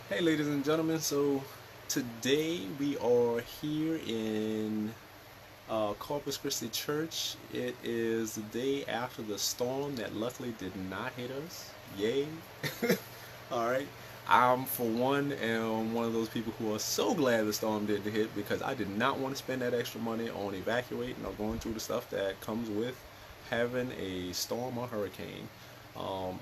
Hey, ladies and gentlemen. So today we are here in Corpus Christi Church. It is the day after the storm that luckily did not hit us. Yay! All right. I'm, for one, am one of those people who are so glad the storm didn't hit because I did not want to spend that extra money on evacuating or going through the stuff that comes with having a storm or hurricane.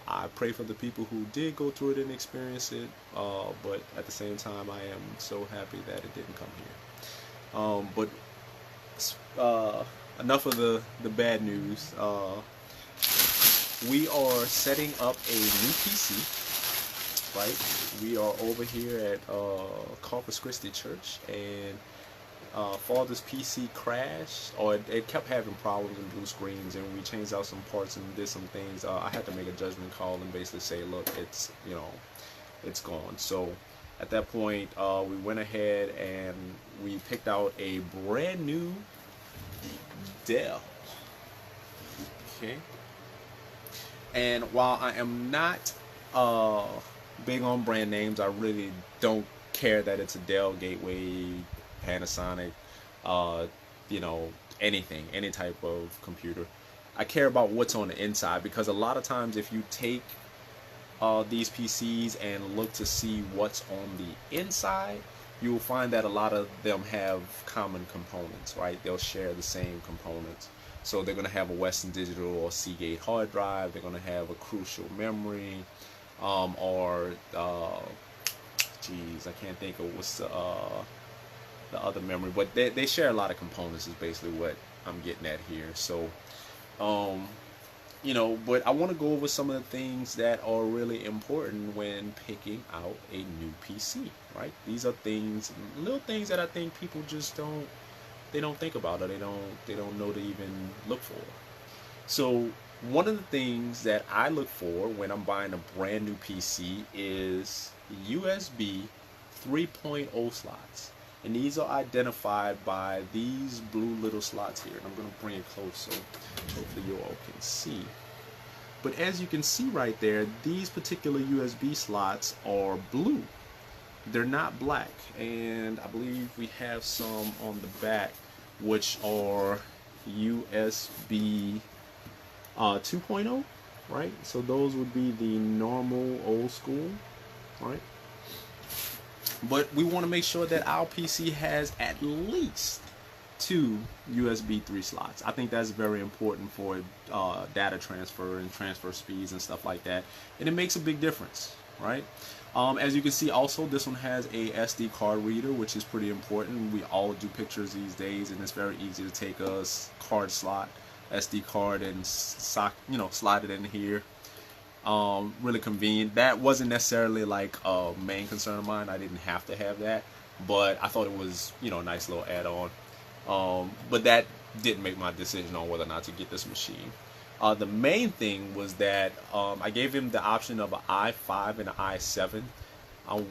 I pray for the people who did go through it and experience it, but at the same time, I am so happy that it didn't come here. But enough of the bad news. We are setting up a new PC, right? We are over here at Corpus Christi Church, and Father's PC crashed, or it kept having problems and blue screens, and we changed out some parts and did some things. I had to make a judgment call and basically say, look, it's gone. So at that point, we went ahead and we picked out a brand new Dell. Okay. And while I am not big on brand names, I really don't care that it's a Dell, Gateway, Panasonic, uh, anything, any type of computer. I care about what's on the inside because a lot of times if you take these PCs and look to see what's on the inside, you will find that a lot of them have common components, right? They'll share the same components. So they're going to have a Western Digital or Seagate hard drive. They're going to have a Crucial memory, or geez, I can't think of what's the other memory, but they share a lot of components. Is basically what I'm getting at here. So, um, but I want to go over some of the things that are really important when picking out a new PC, right? These are things, little things that I think people just don't think about, or they don't know to even look for. So one of the things that I look for when I'm buying a brand new PC is USB 3.0 slots. And these are identified by these blue little slots here. And I'm going to bring it close so hopefully you all can see. But as you can see right there, these particular USB slots are blue. They're not black. And I believe we have some on the back which are USB 2.0, right? So those would be the normal old school, right? But we want to make sure that our PC has at least two USB 3 slots. I think that's very important for data transfer and transfer speeds and stuff like that. And it makes a big difference, right? As you can see, also, this one has a SD card reader, which is pretty important. We all do pictures these days, and it's very easy to take a card slot, SD card, and slide it in here. Really convenient. That wasn't necessarily like a main concern of mine. I didn't have to have that, but I thought it was, a nice little add-on. But that didn't make my decision on whether or not to get this machine. The main thing was that I gave him the option of an i5 and an i7. I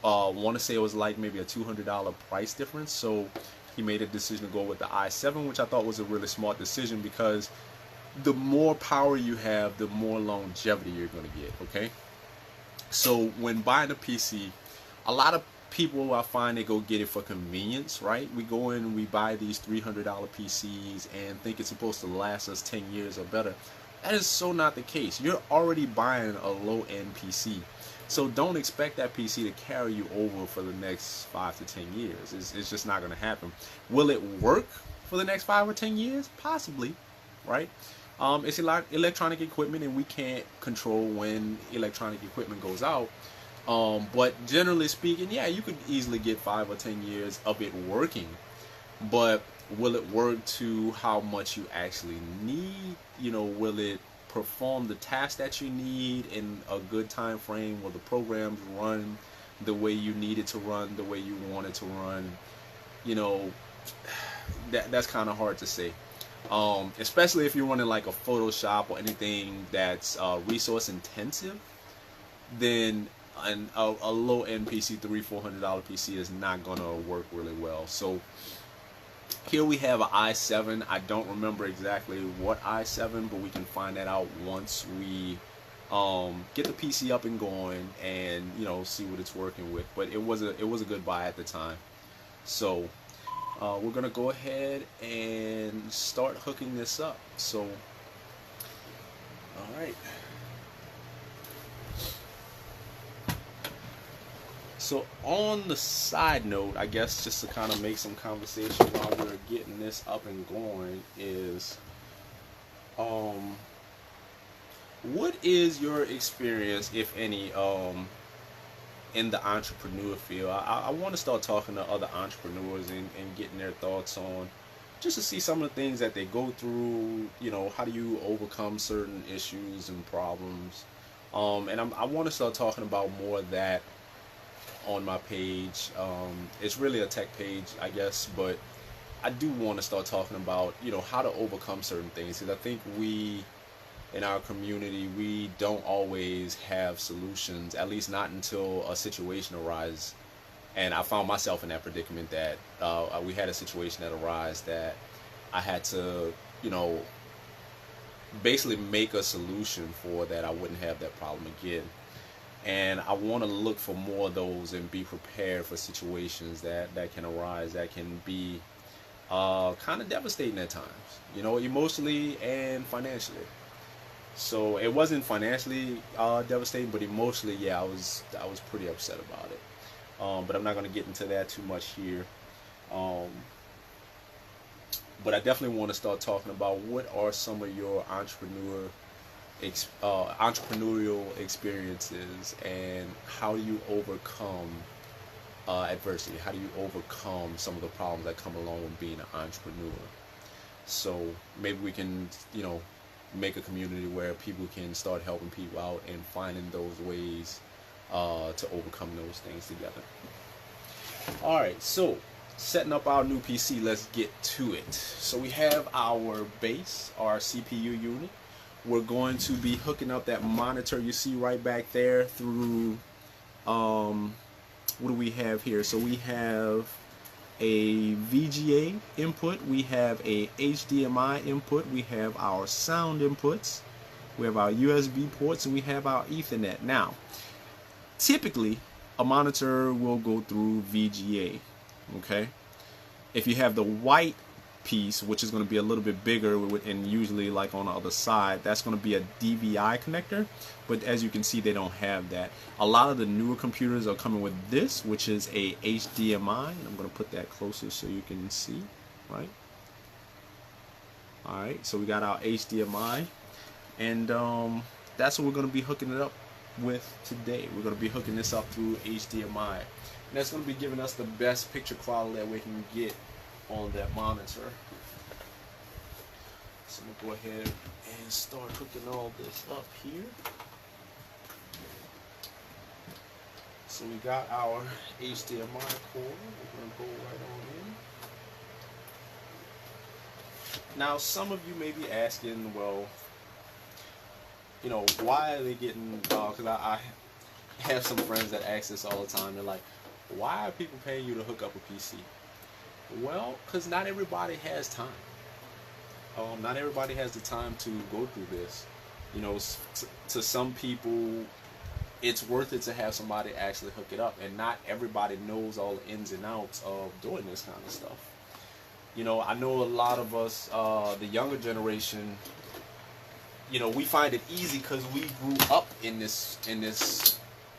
want to say it was like maybe a $200 price difference, so he made a decision to go with the i7, which I thought was a really smart decision because the more power you have, the more longevity you're going to get, okay? So when buying a PC, a lot of people, I find, they go get it for convenience, right? We go in and we buy these $300 PCs and think it's supposed to last us 10 years or better. That is so not the case. You're already buying a low-end PC. So don't expect that PC to carry you over for the next 5 to 10 years. It's just not going to happen. Will it work for the next 5 or 10 years? Possibly, right? It's a lot of electronic equipment, and we can't control when electronic equipment goes out. But generally speaking, yeah, you could easily get 5 or 10 years of it working. But will it work to how much you actually need? Will it perform the task that you need in a good time frame? Will the programs run the way you need it to run, the way you want it to run? That's kind of hard to say. Especially if you're running like a Photoshop or anything that's resource intensive, then a low-end PC, $300-400 PC, is not gonna work really well. So here we have an i7. I don't remember exactly what i7, but we can find that out once we get the PC up and going, and see what it's working with. But it was a good buy at the time. So we're gonna go ahead and start hooking this up. So all right. So on the side note, I guess just to kind of make some conversation while we're getting this up and going is, what is your experience, if any, in the entrepreneur field? I want to start talking to other entrepreneurs and getting their thoughts on, just to see some of the things that they go through. How do you overcome certain issues and problems? And I want to start talking about more of that on my page. It's really a tech page, I guess, but I do want to start talking about how to overcome certain things, because I think we in our community, we don't always have solutions, at least not until a situation arises. And I found myself in that predicament that we had a situation that arose that I had to basically make a solution for, that I wouldn't have that problem again. And I want to look for more of those and be prepared for situations that can arise, that can be kind of devastating at times, emotionally and financially. So it wasn't financially devastating, but emotionally, yeah, I was pretty upset about it. But I'm not going to get into that too much here. But I definitely want to start talking about what are some of your entrepreneurial experiences, and how do you overcome adversity? How do you overcome some of the problems that come along with being an entrepreneur? So maybe we can, make a community where people can start helping people out and finding those ways to overcome those things together. All right, so setting up our new PC, let's get to it. So we have our base, our CPU unit. We're going to be hooking up that monitor you see right back there through, what do we have here? So we have a VGA input, we have a HDMI input, we have our sound inputs, we have our USB ports, and we have our Ethernet. Now, typically, a monitor will go through VGA, okay? If you have the white piece, which is going to be a little bit bigger, and usually like on the other side, that's going to be a DVI connector. But as you can see, they don't have that. A lot of the newer computers are coming with this, which is a HDMI, and I'm going to put that closer so you can see, right? All right, so we got our HDMI, and that's what we're going to be hooking it up with today. We're going to be hooking this up through HDMI, and that's going to be giving us the best picture quality that we can get on that monitor. So I'm gonna go ahead and start hooking all this up here. So we got our HDMI cord. We're gonna go right on in. Now, some of you may be asking, well, why are they getting? Because I have some friends that ask this all the time. They're like, why are people paying you to hook up a PC? Well, because not everybody has time. Not everybody has the time to go through this. To some people, it's worth it to have somebody actually hook it up, and not everybody knows all the ins and outs of doing this kind of stuff. I know a lot of us, the younger generation, we find it easy because we grew up in this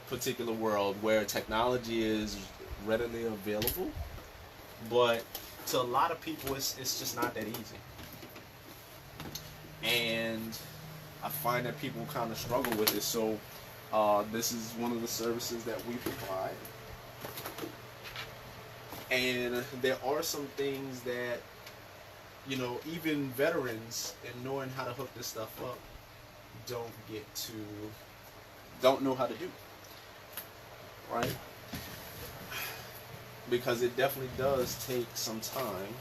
particular world where technology is readily available. But to a lot of people, it's just not that easy. And I find that people kind of struggle with it. So this is one of the services that we provide. And there are some things that, even veterans in knowing how to hook this stuff up don't know how to do. Right? Because it definitely does take some time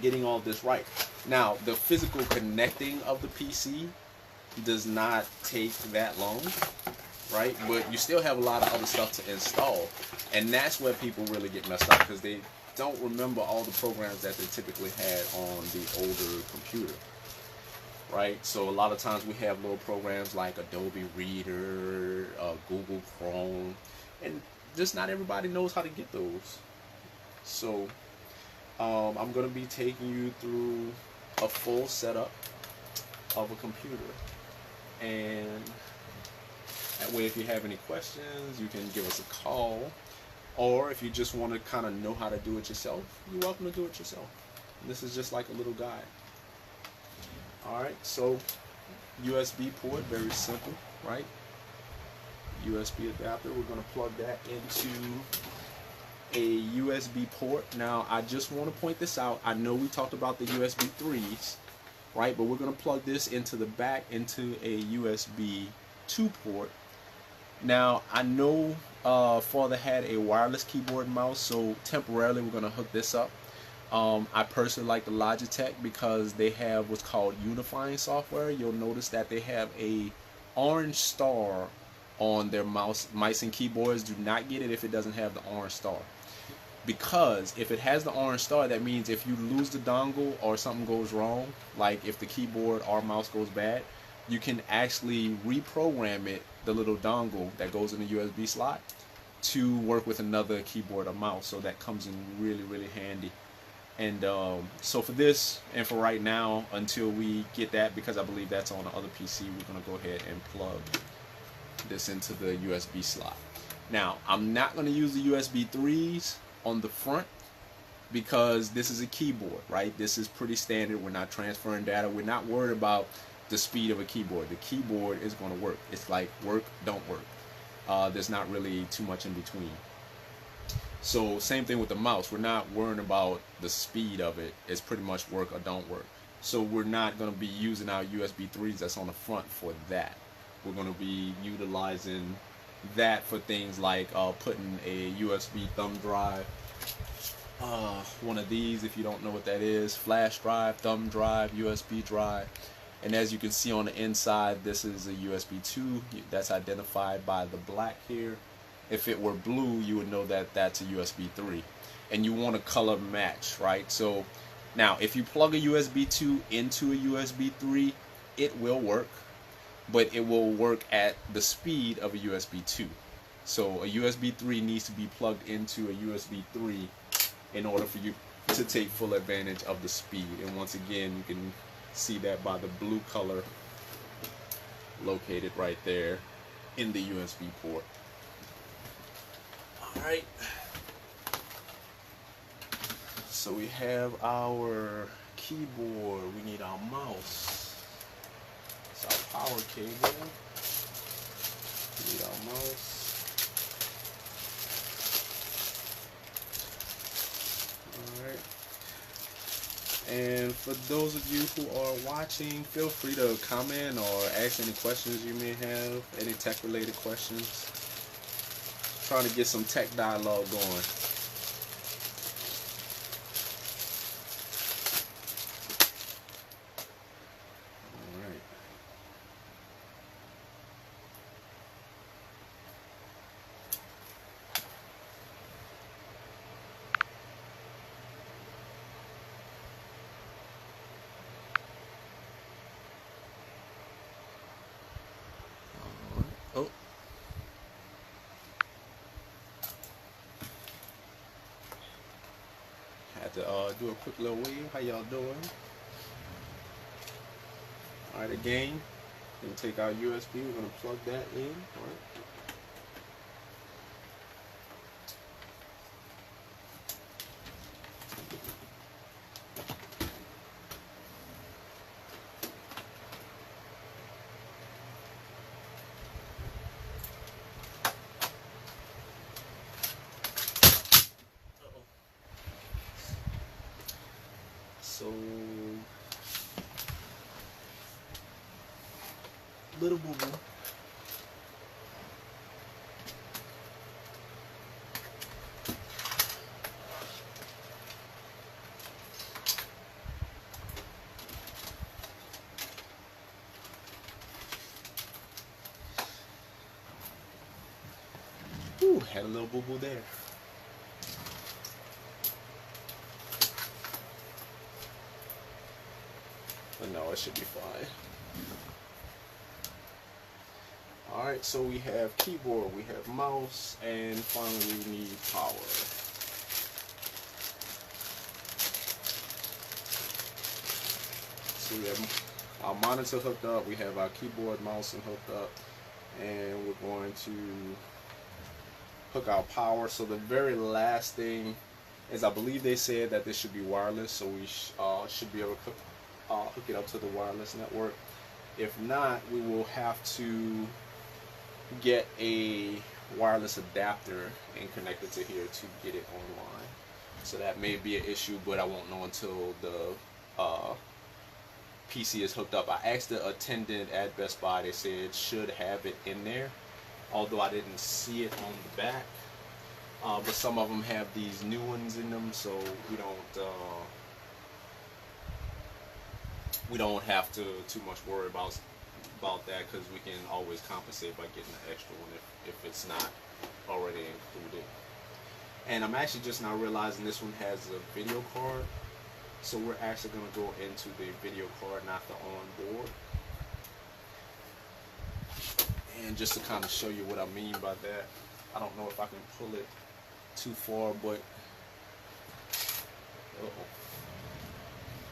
getting all this right. Now, the physical connecting of the PC does not take that long, right? But you still have a lot of other stuff to install, and that's where people really get messed up, because they don't remember all the programs that they typically had on the older computer. right? So a lot of times we have little programs like Adobe Reader, Google Chrome, and just not everybody knows how to get those. So I'm going to be taking you through a full setup of a computer, and that way if you have any questions you can give us a call, or if you just want to kind of know how to do it yourself, you're welcome to do it yourself. And this is just like a little guide. Alright, so USB port, very simple, right? USB adapter, we're going to plug that into a USB port. Now I just want to point this out. I know we talked about the USB 3s, right? But we're going to plug this into the back into a USB 2 port. Now I know Father had a wireless keyboard and mouse, so temporarily we're going to hook this up. I personally like the Logitech because they have what's called unifying software. You'll notice that they have a orange star on their mice and keyboards. Do not get it if it doesn't have the orange star, because if it has the orange star, that means if you lose the dongle or something goes wrong, like if the keyboard or mouse goes bad, you can actually reprogram it, the little dongle that goes in the USB slot, to work with another keyboard or mouse. So that comes in really, really handy. And so for this, and for right now, until we get that, because I believe that's on the other PC, we're going to go ahead and plug this into the USB slot. Now, I'm not going to use the USB 3s on the front because this is a keyboard, right? This is pretty standard. We're not transferring data. We're not worried about the speed of a keyboard. The keyboard is going to work. It's like work, don't work. There's not really too much in between. So same thing with the mouse. We're not worrying about the speed of it. It's pretty much work or don't work. So we're not going to be using our USB 3s that's on the front for that. We're going to be utilizing that for things like putting a USB thumb drive, one of these, if you don't know what that is, flash drive, thumb drive, USB drive. And as you can see on the inside, this is a USB 2 that's identified by the black here. If it were blue, you would know that that's a USB 3. And you want a color match, right? So now if you plug a USB 2 into a USB 3, it will work, but it will work at the speed of a USB 2. So a USB 3 needs to be plugged into a USB 3 in order for you to take full advantage of the speed. And once again, you can see that by the blue color located right there in the USB port. Alright, so we have our keyboard, we need our mouse. It's our power cable. We need our mouse. Alright. And for those of you who are watching, feel free to comment or ask any questions you may have, any tech related questions. Trying to get some tech dialogue going. Oh. Had to do a quick little wave. How y'all doing? Alright, again, we'll take our USB, we're going to plug that in. Alright. So, little boo boo. Ooh, had a little boo boo there. But no, that should be fine. Alright, so we have keyboard, we have mouse, and finally we need power. So we have our monitor hooked up, we have our keyboard, mouse and hooked up, and we're going to hook our power. So the very last thing is, I believe they said that this should be wireless, so we should be able to hook it up to the wireless network. If not, we will have to get a wireless adapter and connect it to here to get it online. So that may be an issue, but I won't know until the PC is hooked up. I asked the attendant at Best Buy, they said it should have it in there, although I didn't see it on the back. But some of them have these new ones in them, so we don't have to too much worry about that, because we can always compensate by getting an extra one if it's not already included. And I'm actually just now realizing this one has a video card, so we're actually going to go into the video card, not the onboard. And just to kind of show you what I mean by that, I don't know if I can pull it too far, but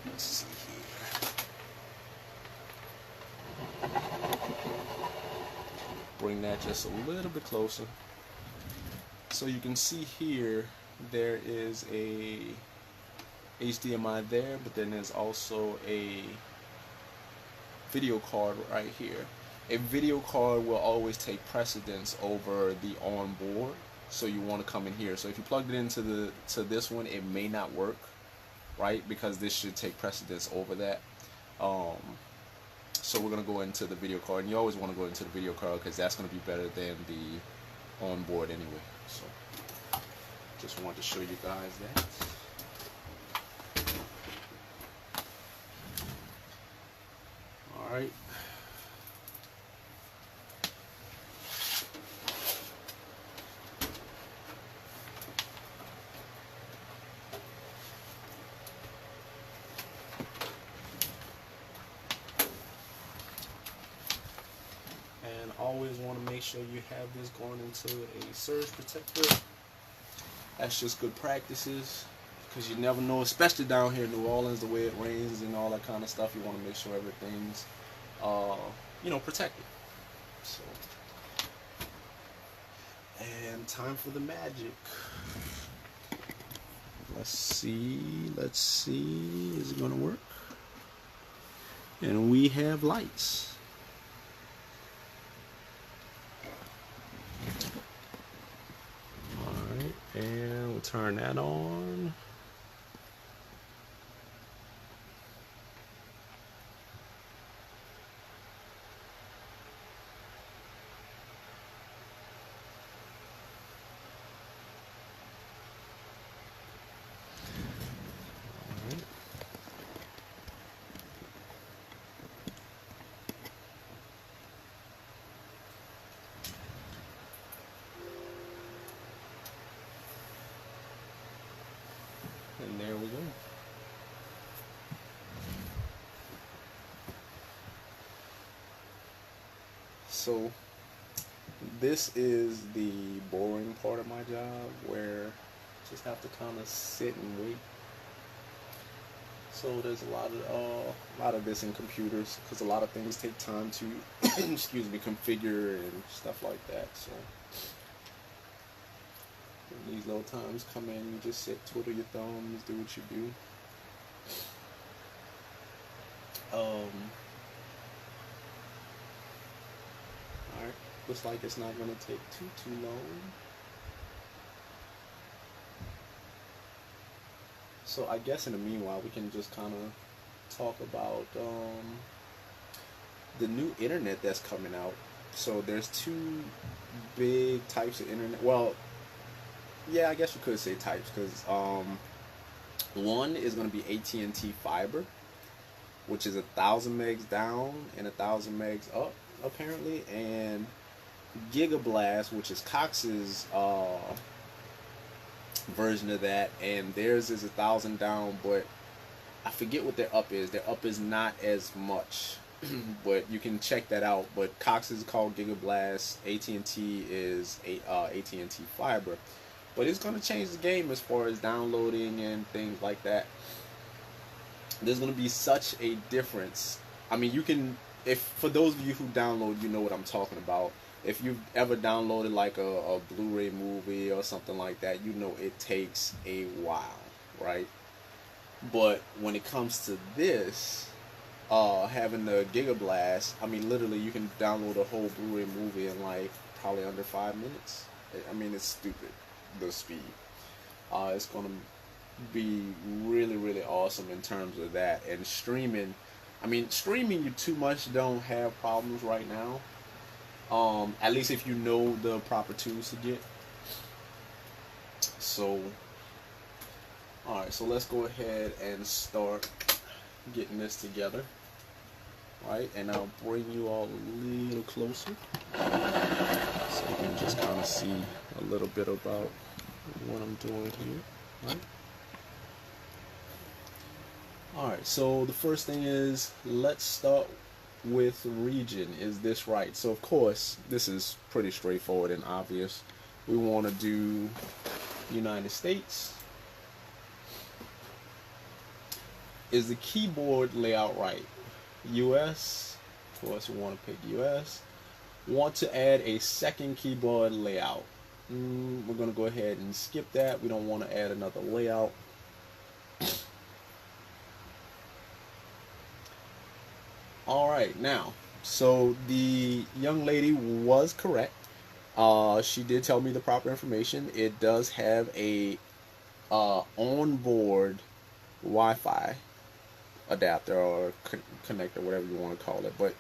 let's see here. Bring that just a little bit closer. So you can see here there is a HDMI there, but then there's also a video card right here. A video card will always take precedence over the onboard, so you want to come in here. So if you plugged it into this one, it may not work, right? Because this should take precedence over that. So we're gonna go into the video card, and you always want to go into the video card because that's gonna be better than the onboard anyway. So just wanted to show you guys that. All right. And always want to make sure you have this going into a surge protector. That's just good practices, because you never know, especially down here in New Orleans, the way it rains and all that kind of stuff. You want to make sure everything's protected. So, and time for the magic. Let's see, is it gonna work? And we have lights. Alright, and we'll turn that on. And there we go. So this is the boring part of my job, where I just have to kind of sit and wait. So there's a lot of this in computers, because a lot of things take time to excuse me, configure and stuff like that. So when these little times come in, you just sit, twiddle your thumbs, do what you do. Alright, looks like it's not going to take too long. So I guess in the meanwhile, we can just kind of talk about the new internet that's coming out. So there's two big types of internet. Well, yeah, I guess you could say types, because one is going to be AT&T Fiber, which is 1,000 megs down and 1,000 megs up, apparently, and Gigablast, which is Cox's version of that, and theirs is 1,000 down but I forget what their up is. Their up is not as much, but you can check that out. But Cox is called GigaBlast. AT&T is AT&T Fiber. But it's gonna change the game as far as downloading and things like that. There's gonna be such a difference. I mean, you can, if for those of you who download, you know what I'm talking about. If you've ever downloaded like a Blu-ray movie or something like that, you know it takes a while, right? But when it comes to this, having the GigaBlast, I mean, literally, you can download a whole Blu-ray movie in like probably under 5 minutes. I mean, it's stupid, the speed. It's gonna be really, really awesome in terms of that. And streaming, I mean, streaming, you too much don't have problems right now. At least if you know the proper tools to get. So, alright, so let's go ahead and start getting this together. Right, and I'll bring you all a little closer so you can just kind of see a little bit about what I'm doing here. Right. Alright, so the first thing is, let's start with region. Is this right? So of course, this is pretty straightforward and obvious. We want to do United States. Is the keyboard layout right? US, of course we want to pick US. Want to add a second keyboard layout. We're going to go ahead and skip that. We don't want to add another layout. Alright, now, so the young lady was correct. She did tell me the proper information. It does have a onboard Wi-Fi adapter or connector, whatever you want to call it, but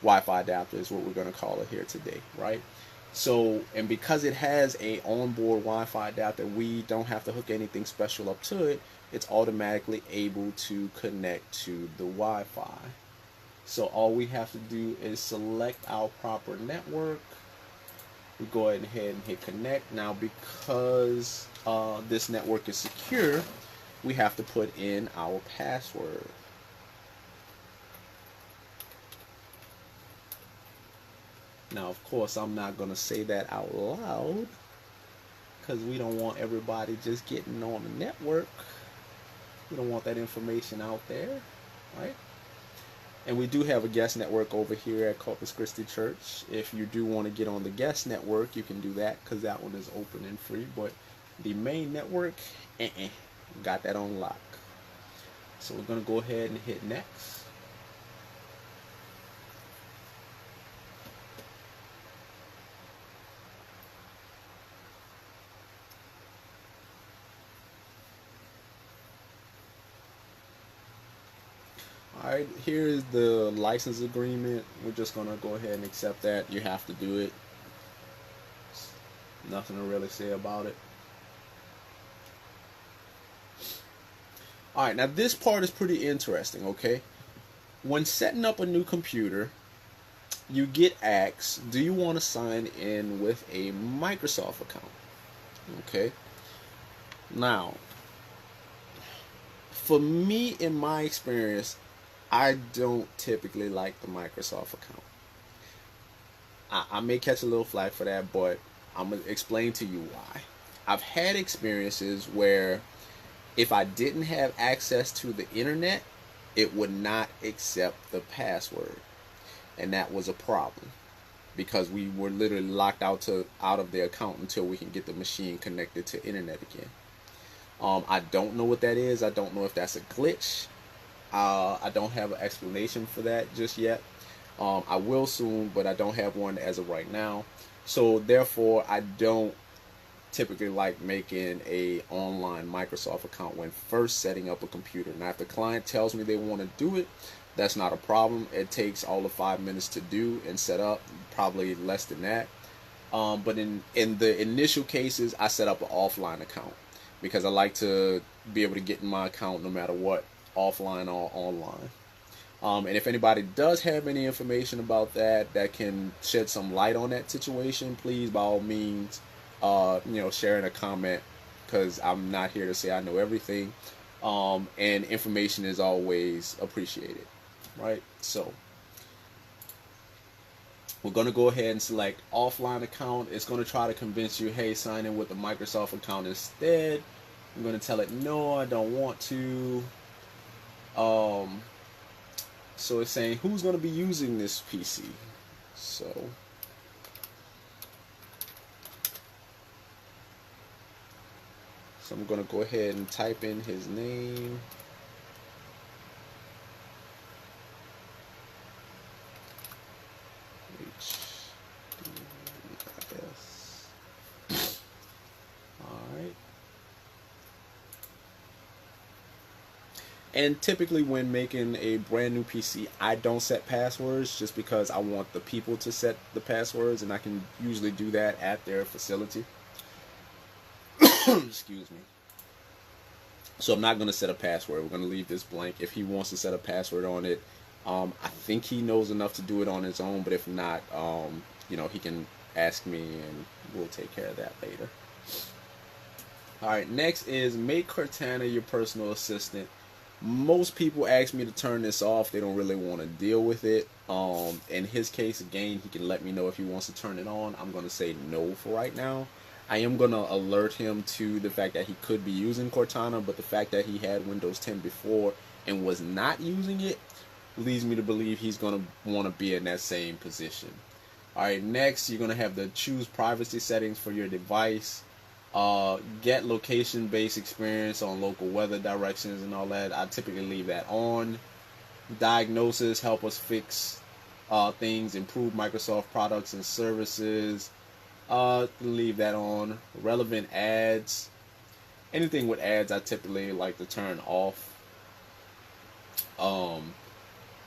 Wi-Fi adapter is what we're going to call it here today, right? So, and because it has a onboard Wi-Fi adapter, we don't have to hook anything special up to it. It's automatically able to connect to the Wi-Fi. So all we have to do is select our proper network. We go ahead and hit connect. Now, because this network is secure, we have to put in our password. Now, of course, I'm not going to say that out loud because we don't want everybody just getting on the network. We don't want that information out there, right? And we do have a guest network over here at Corpus Christi Church. If you do want to get on the guest network, you can do that because that one is open and free. But the main network, got that on lock. So we're going to go ahead and hit next. Alright, here is the license agreement. We're just going to go ahead and accept that. You have to do it. Nothing to really say about it. Alright, now this part is pretty interesting, okay? When setting up a new computer, you get asked, do you want to sign in with a Microsoft account? Okay. Now, for me, in my experience, I don't typically like the Microsoft account. I may catch a little flack for that, but I'm going to explain to you why. I've had experiences where if I didn't have access to the internet, it would not accept the password. And that was a problem because we were literally locked out of the account until we can get the machine connected to internet again. I don't know what that is. I don't know if that's a glitch. I don't have an explanation for that just yet. I will soon, but I don't have one as of right now. So therefore, I don't typically like making a online Microsoft account when first setting up a computer. Now, if the client tells me they want to do it, that's not a problem. It takes all of 5 minutes to do and set up, probably less than that. But in the initial cases, I set up an offline account because I like to be able to get in my account no matter what, offline or online. And if anybody does have any information about that can shed some light on that situation, please, by all means, share in a comment, because I'm not here to say I know everything. and information is always appreciated, right? So we're going to go ahead and select offline account. It's going to try to convince you, hey, sign in with the Microsoft account instead. I'm going to tell it, no, I don't want to. So it's saying who's going to be using this PC. So I'm going to go ahead and type in his name. And typically when making a brand new PC, I don't set passwords just because I want the people to set the passwords, and I can usually do that at their facility. Excuse me. So I'm not going to set a password. We're going to leave this blank. If he wants to set a password on it, I think he knows enough to do it on his own, but if not, he can ask me and we'll take care of that later. Alright, next is make Cortana your personal assistant. Most people ask me to turn this off. They don't really want to deal with it. In his case, again, he can let me know if he wants to turn it on. I'm going to say no for right now. I am going to alert him to the fact that he could be using Cortana, but the fact that he had Windows 10 before and was not using it leads me to believe he's going to want to be in that same position. Alright, next you're going to have to choose privacy settings for your device. Get location-based experience on local weather directions and all that. I typically leave that on. Diagnosis, help us fix things, improve Microsoft products and services. Leave that on. Relevant ads. Anything with ads I typically like to turn off.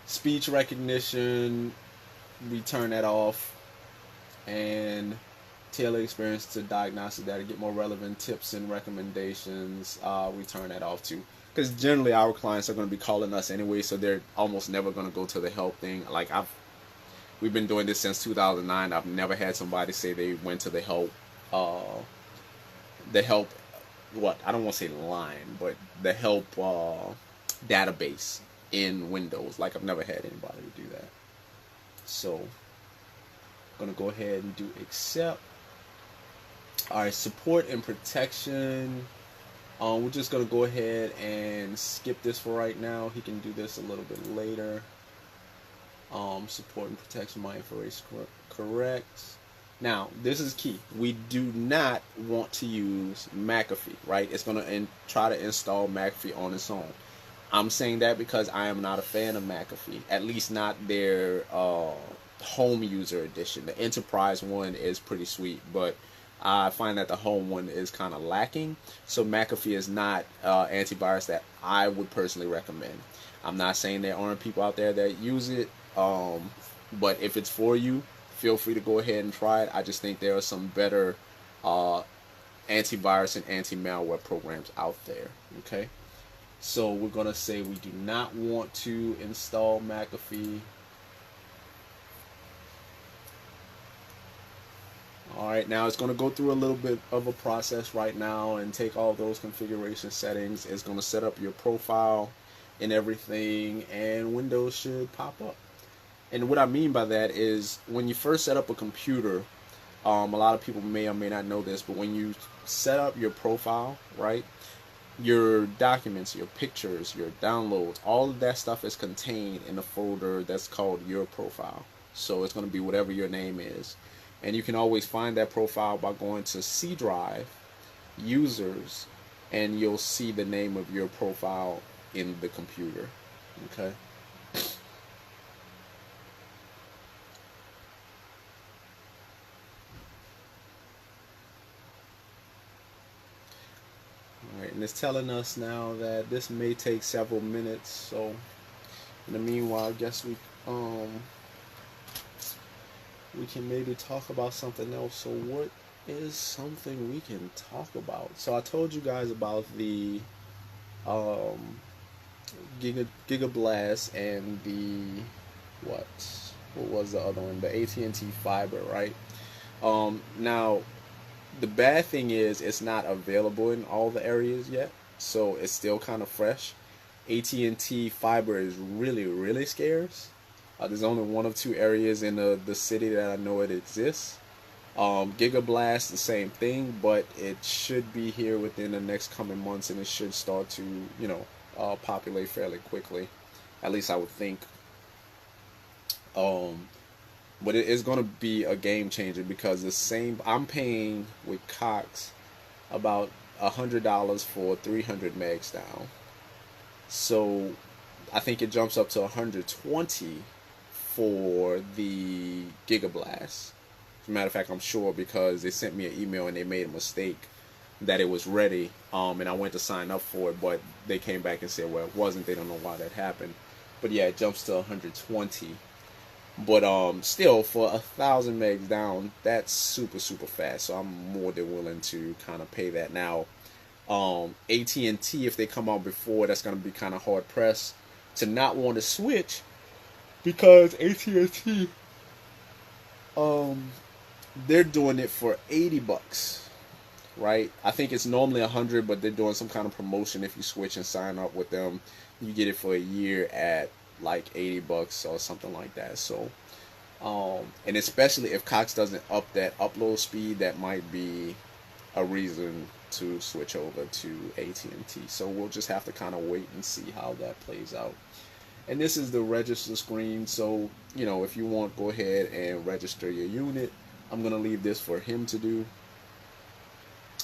Speech recognition, we turn that off. And tailor experience to diagnostic data, get more relevant tips and recommendations. We turn that off too, because generally our clients are going to be calling us anyway, so they're almost never going to go to the help thing. Like we've been doing this since 2009. I've never had somebody say they went to the help. What I don't want to say line, but the help database in Windows. Like I've never had anybody do that. So I'm gonna go ahead and do accept. Alright, support and protection. We're just gonna go ahead and skip this for right now. He can do this a little bit later. Support and protection, my information correct. Now, this is key. We do not want to use McAfee, right? It's gonna try to install McAfee on its own. I'm saying that because I am not a fan of McAfee, at least not their home user edition. The enterprise one is pretty sweet, but I find that the home one is kind of lacking. So McAfee is not antivirus that I would personally recommend. I'm not saying there aren't people out there that use it, but if it's for you, feel free to go ahead and try it. I just think there are some better antivirus and anti-malware programs out there. Okay, so we're gonna say we do not want to install McAfee. Alright, now it's going to go through a little bit of a process right now and take all those configuration settings. It's going to set up your profile and everything, and Windows should pop up. And what I mean by that is when you first set up a computer, a lot of people may or may not know this, but when you set up your profile, right, your documents, your pictures, your downloads, all of that stuff is contained in a folder that's called your profile. So it's going to be whatever your name is. And you can always find that profile by going to C Drive, Users, and you'll see the name of your profile in the computer. Okay. Alright, and it's telling us now that this may take several minutes, so in the meanwhile, I guess we can maybe talk about something else. So what is something we can talk about? So I told you guys about the Giga Blast and the what was the other one? The AT&T Fiber, right? Now the bad thing is it's not available in all the areas yet. so it's still kind of fresh. AT&T fiber is really, really scarce. There's only one of two areas in the city that I know it exists. Gigablast, the same thing, but it should be here within the next coming months, and it should start to, populate fairly quickly. At least I would think. Um, but it is going to be a game changer because the same I'm paying with Cox about $100 for 300 megs down. So I think it jumps up to 120 for the Gigablast. As a matter of fact, I'm sure because they sent me an email and they made a mistake that it was ready, and I went to sign up for it, but they came back and said, well, it wasn't. They don't know why that happened. But yeah, it jumps to 120. But still, for 1,000 megs down, that's super super fast. So I'm more than willing to kind of pay that now. AT&T, if they come out before, that's going to be kind of hard pressed to not want to switch because AT&T, they're doing it for $80, right? I think it's normally 100, but they're doing some kind of promotion. If you switch and sign up with them, you get it for a year at like $80 or something like that. So, and especially if Cox doesn't up that upload speed, that might be a reason to switch over to AT&T. So we'll just have to kind of wait and see how that plays out. And this is the register screen. So, if you want, go ahead and register your unit. I'm going to leave this for him to do.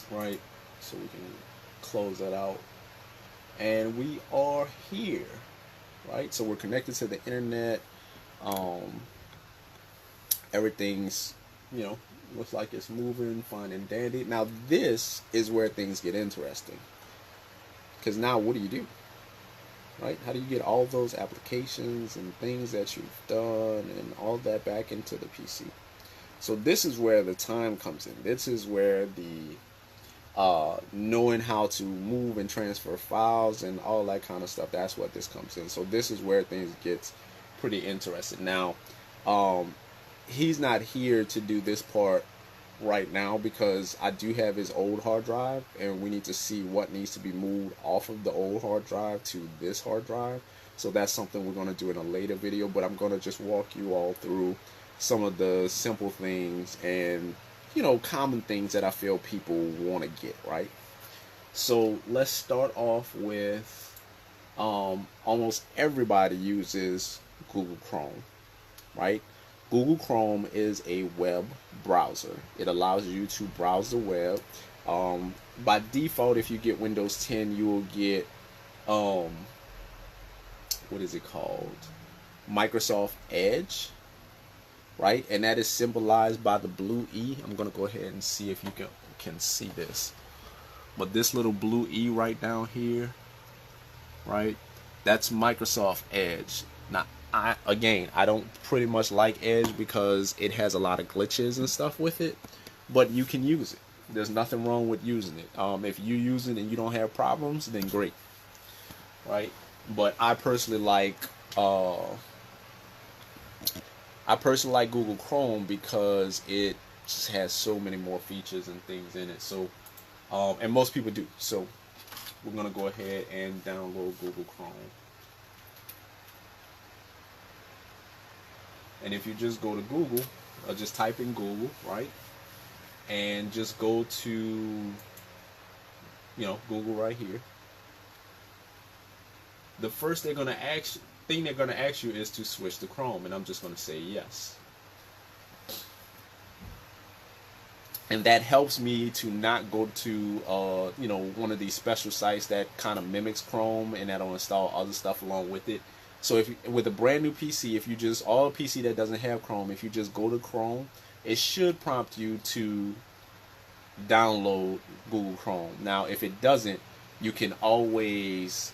Right? So we can close that out. And we are here. Right? So we're connected to the internet. Everything's, looks like it's moving fine and dandy. Now this is where things get interesting. Because now what do? Right? How do you get all those applications and things that you've done and all that back into the PC? So this is where the time comes in. This is where the knowing how to move and transfer files and all that kind of stuff, that's what this comes in. So this is where things get pretty interesting. Now, he's not here to do this part right now because I do have his old hard drive and we need to see what needs to be moved off of the old hard drive to this hard drive. So that's something we're going to do in a later video, but I'm going to just walk you all through some of the simple things and common things that I feel people want to get, right? So let's start off with almost everybody uses Google Chrome, right? Google Chrome is a web browser. It allows you to browse the web. By default, if you get Windows 10, you will get what is it called? Microsoft Edge, right? And that is symbolized by the blue E. I'm gonna go ahead and see if you can see this. But this little blue E right down here, right? That's Microsoft Edge. Now, I don't pretty much like Edge because it has a lot of glitches and stuff with it, but you can use it. There's nothing wrong with using it. If you use it and you don't have problems, then great, right? But I personally like Google Chrome because it just has so many more features and things in it. So, and most people do. So, we're gonna go ahead and download Google Chrome. And if you just go to Google, or just type in Google, right? And just go to, Google right here. The first thing they're gonna ask you is to switch to Chrome, and I'm just gonna say yes. And that helps me to not go to, one of these special sites that kind of mimics Chrome and that'll install other stuff along with it. So if with a brand new PC, if you just all PC that doesn't have Chrome, if you just go to Chrome, it should prompt you to download Google Chrome. Now, if it doesn't, you can always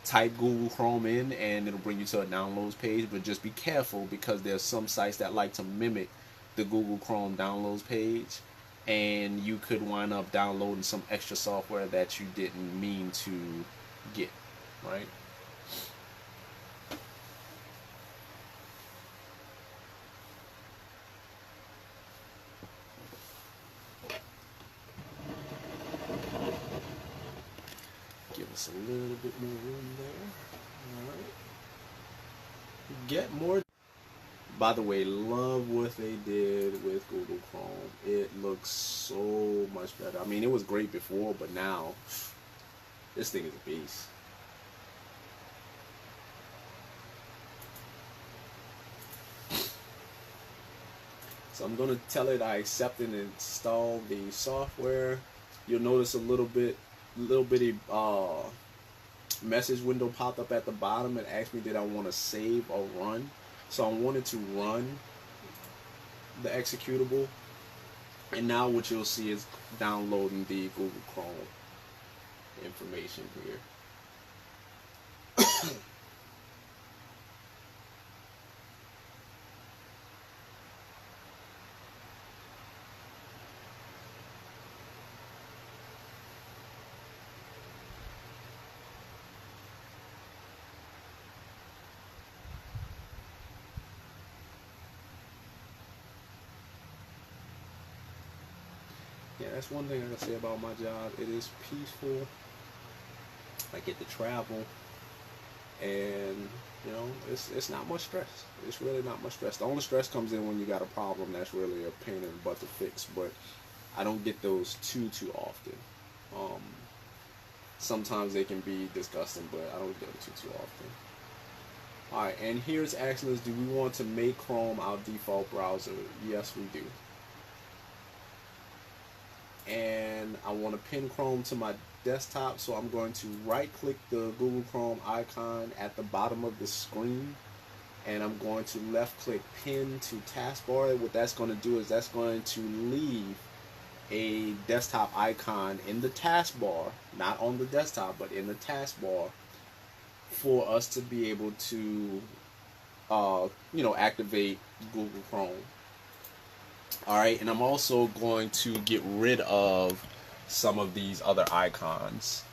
type Google Chrome in and it'll bring you to a downloads page, but just be careful because there's some sites that like to mimic the Google Chrome downloads page, and you could wind up downloading some extra software that you didn't mean to get, right? Just a little bit more room there. All right. Get more. By the way, love what they did with Google Chrome. It looks so much better. I mean, it was great before, but now this thing is a beast. So I'm gonna tell it I accept and install the software. You'll notice a little bitty message window popped up at the bottom and asked me did I want to save or run. So I wanted to run the executable, and now what you'll see is downloading the Google Chrome information here. Yeah, that's one thing I can say about my job. It is peaceful. I get to travel, and you know, it's not much stress. It's really not much stress. The only stress comes in when you got a problem that's really a pain in the butt to fix. But I don't get those too often. Sometimes they can be disgusting, but I don't get them too often. Alright, and here's asking us, do we want to make Chrome our default browser? Yes, we do. And I want to pin Chrome to my desktop, so I'm going to right click the Google Chrome icon at the bottom of the screen, and I'm going to left click pin to taskbar. What that's going to do is that's going to leave a desktop icon in the taskbar, not on the desktop but in the taskbar, for us to be able to activate Google Chrome. Alright, and I'm also going to get rid of some of these other icons.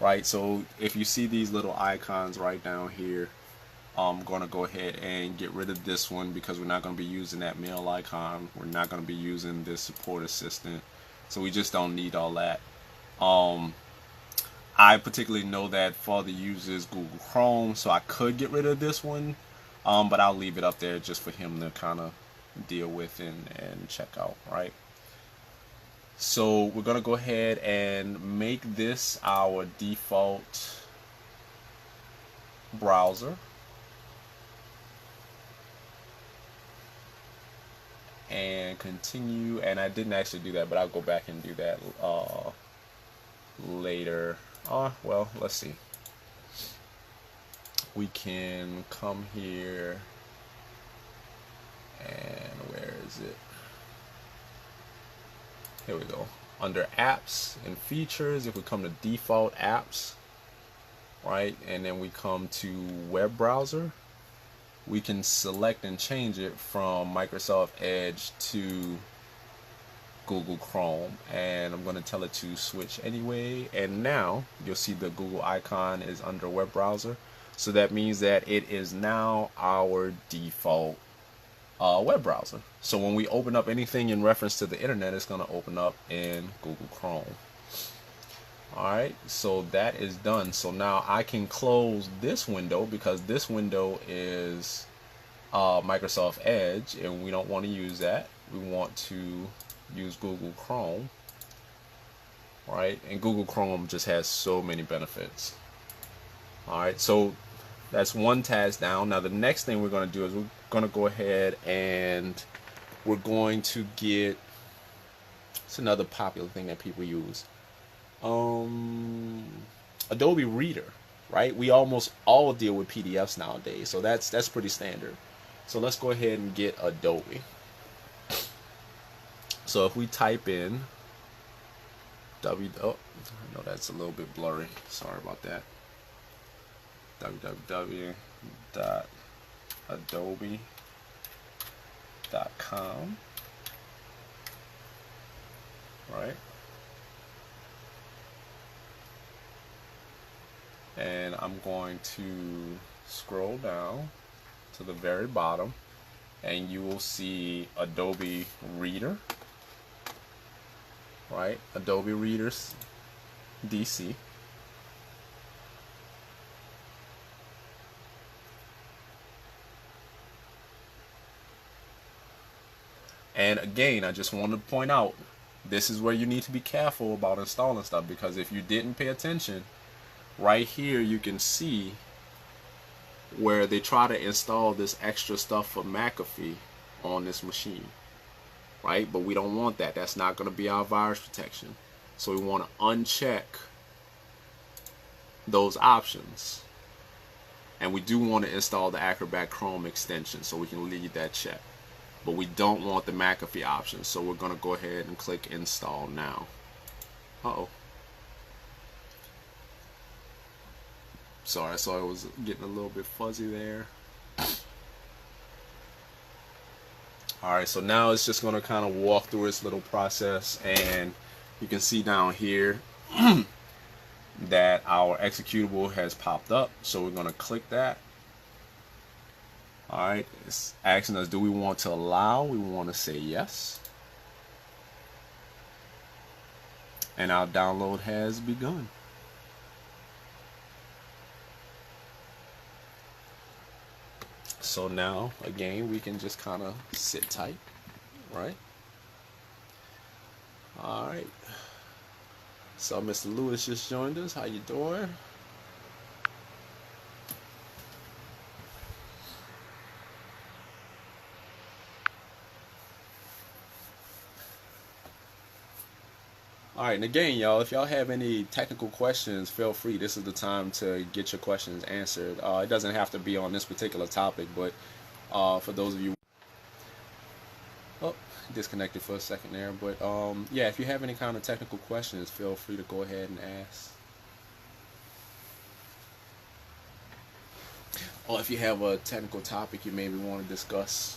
Right, so if you see these little icons right down here, I'm going to go ahead and get rid of this one because we're not going to be using that mail icon. We're not going to be using this support assistant. So we just don't need all that. I particularly know that Father uses Google Chrome, so I could get rid of this one. But I'll leave it up there just for him to kind of deal with and check out, right? So we're going to go ahead and make this our default browser. And continue, and I didn't actually do that, but I'll go back and do that later. Well, let's see. We can come here, and where is it? Here we go. Under apps and features, if we come to default apps, right, and then we come to web browser, we can select and change it from Microsoft Edge to Google Chrome, and I'm going to tell it to switch anyway. And now you'll see the Google icon is under web browser, so that means that it is now our default web browser. So when we open up anything in reference to the internet, it's going to open up in Google Chrome. Alright, so that is done. So now I can close this window because this window is Microsoft Edge, and we don't want to use that. We want to use Google Chrome. Alright, and Google Chrome just has so many benefits. Alright, so that's one task down. Now the next thing we're going to do is we're going to go ahead and we're going to get, it's another popular thing that people use, Adobe Reader, right? We almost all deal with PDFs nowadays, so that's pretty standard. So let's go ahead and get Adobe. So if we type in oh, I know that's a little bit blurry. Sorry about that. www.adobe.com, right? And I'm going to scroll down to the very bottom, and you will see Adobe Reader, right? Adobe Readers DC. And again, I just want to point out, this is where you need to be careful about installing stuff, because if you didn't pay attention, right here you can see where they try to install this extra stuff for McAfee on this machine, right? But we don't want that. That's not going to be our virus protection. So we want to uncheck those options. And we do want to install the Acrobat Chrome extension, so we can leave that check. But we don't want the McAfee option, so we're going to go ahead and click install now. Uh-oh. Sorry, I saw it was getting a little bit fuzzy there. Alright, so now it's just going to kind of walk through its little process, and you can see down here that our executable has popped up. So we're going to click that. Alright, it's asking us, do we want to allow? We want to say yes. And our download has begun. So now, again, we can just kind of sit tight, right? Alright. So Mr. Lewis just joined us. How you doing? Alright, and again, y'all, if y'all have any technical questions, feel free. This is the time to get your questions answered. It doesn't have to be on this particular topic, but for those of you... Oh, disconnected for a second there. But yeah, if you have any kind of technical questions, feel free to go ahead and ask. Or if you have a technical topic you maybe want to discuss.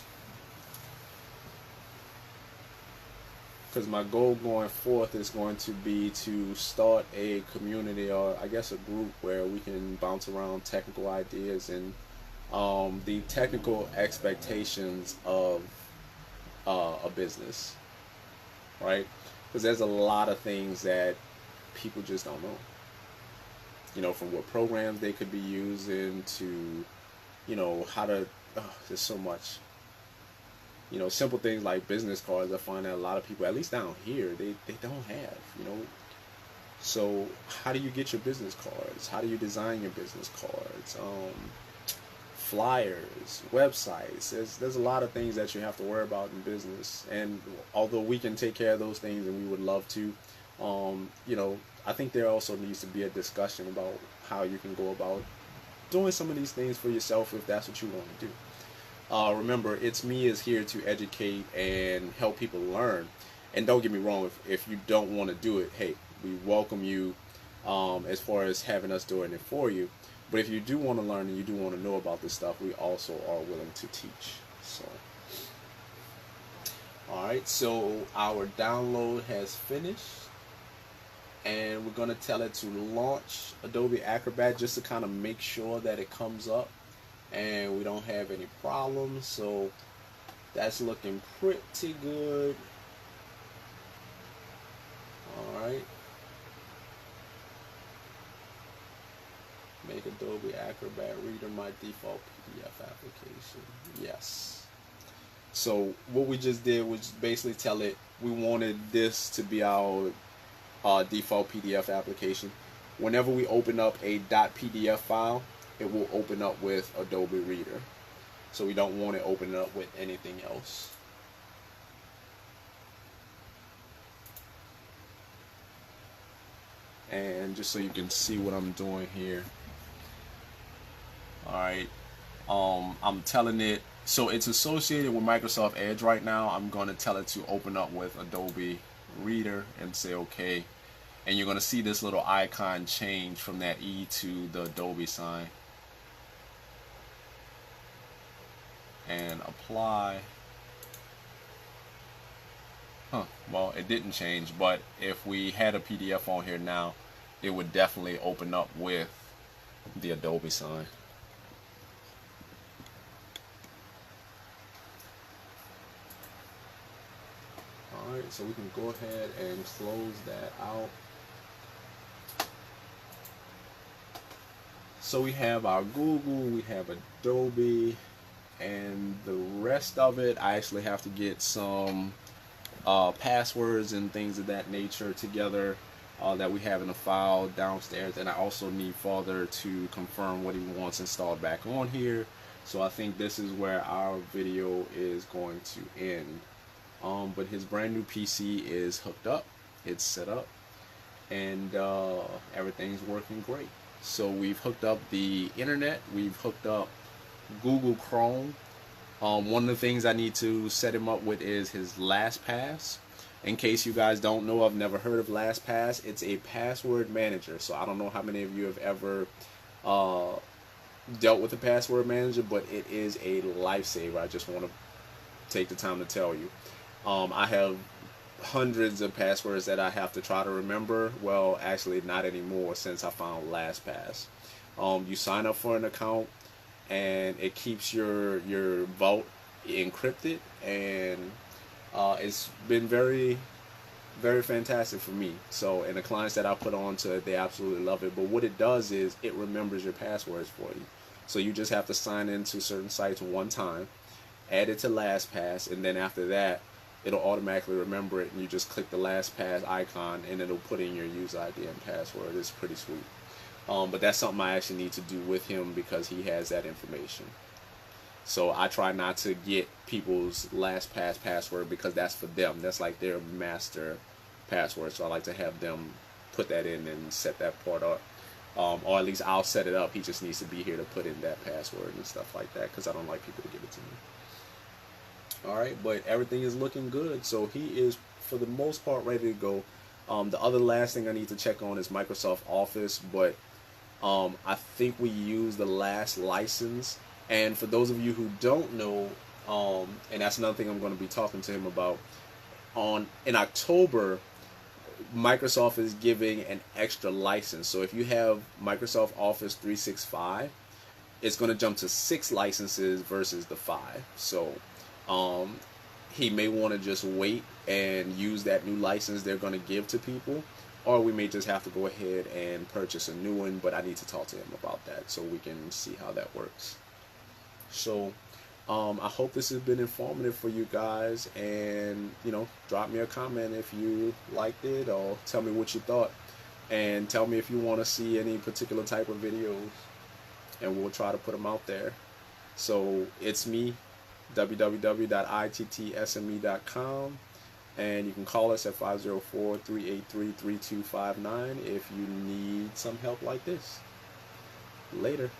Because my goal going forth is going to be to start a community, or I guess a group, where we can bounce around technical ideas and the technical expectations of a business, right? Because there's a lot of things that people just don't know. You know, from what programs they could be using to, you know, how to, there's so much. You know, simple things like business cards, I find that a lot of people, at least down here, they don't have, you know. So how do you get your business cards? How do you design your business cards? Flyers, websites. There's a lot of things that you have to worry about in business. And although we can take care of those things and we would love to, you know, I think there also needs to be a discussion about how you can go about doing some of these things for yourself if that's what you want to do. Remember, It's Me is here to educate and help people learn. And don't get me wrong, if you don't want to do it, hey, we welcome you as far as having us doing it for you. But if you do want to learn and you do want to know about this stuff, we also are willing to teach. So, alright, so our download has finished. And we're going to tell it to launch Adobe Acrobat just to kind of make sure that it comes up and we don't have any problems. So that's looking pretty good. Alright. Make Adobe Acrobat Reader my default PDF application. Yes. So what we just did was basically tell it we wanted this to be our default PDF application. Whenever we open up a .pdf file, it will open up with Adobe Reader. So we don't want it opening up with anything else. And just so you can see what I'm doing here. Alright. I'm telling it, so it's associated with Microsoft Edge right now. I'm going to tell it to open up with Adobe Reader and say okay. And you're going to see this little icon change from that E to the Adobe sign. And apply. Well, it didn't change, but if we had a PDF on here now, it would definitely open up with the Adobe sign. Alright, so we can go ahead and close that out. So we have our Google, we have Adobe, and the rest of it I actually have to get some passwords and things of that nature together that we have in a file downstairs, and I also need Father to confirm what he wants installed back on here. So I think this is where our video is going to end. But his brand new PC is hooked up, it's set up, and everything's working great. So we've hooked up the internet, we've hooked up Google Chrome. One of the things I need to set him up with is his LastPass. In case you guys don't know, I've never heard of LastPass. It's a password manager. So I don't know how many of you have ever dealt with a password manager, but it is a lifesaver. I just want to take the time to tell you. I have hundreds of passwords that I have to try to remember. Well, actually not anymore since I found LastPass. You sign up for an account and it keeps your vault encrypted, and it's been very fantastic for me. So, and the clients that I put onto it, they absolutely love it. But what it does is it remembers your passwords for you. So you just have to sign into certain sites one time, add it to LastPass, and then after that it'll automatically remember it, and you just click the LastPass icon and it'll put in your user ID and password. It's pretty sweet. But that's something I actually need to do with him because he has that information. So I try not to get people's LastPass password because that's for them. That's like their master password. So I like to have them put that in and set that part up. Or at least I'll set it up. He just needs to be here to put in that password and stuff like that because I don't like people to give it to me. Alright, but everything is looking good. So he is, for the most part, ready to go. The other last thing I need to check on is Microsoft Office, but I think we used the last license. And for those of you who don't know, and that's another thing I'm going to be talking to him about, in October, Microsoft is giving an extra license. So if you have Microsoft Office 365, it's going to jump to 6 licenses versus the 5. So he may want to just wait and use that new license they're going to give to people, or we may just have to go ahead and purchase a new one, but I need to talk to him about that so we can see how that works. So I hope this has been informative for you guys, and drop me a comment if you liked it, or tell me what you thought, and tell me if you want to see any particular type of videos, and we'll try to put them out there. So it's me, www.ittsme.com, and you can call us at 504-383-3259 if you need some help like this. Later.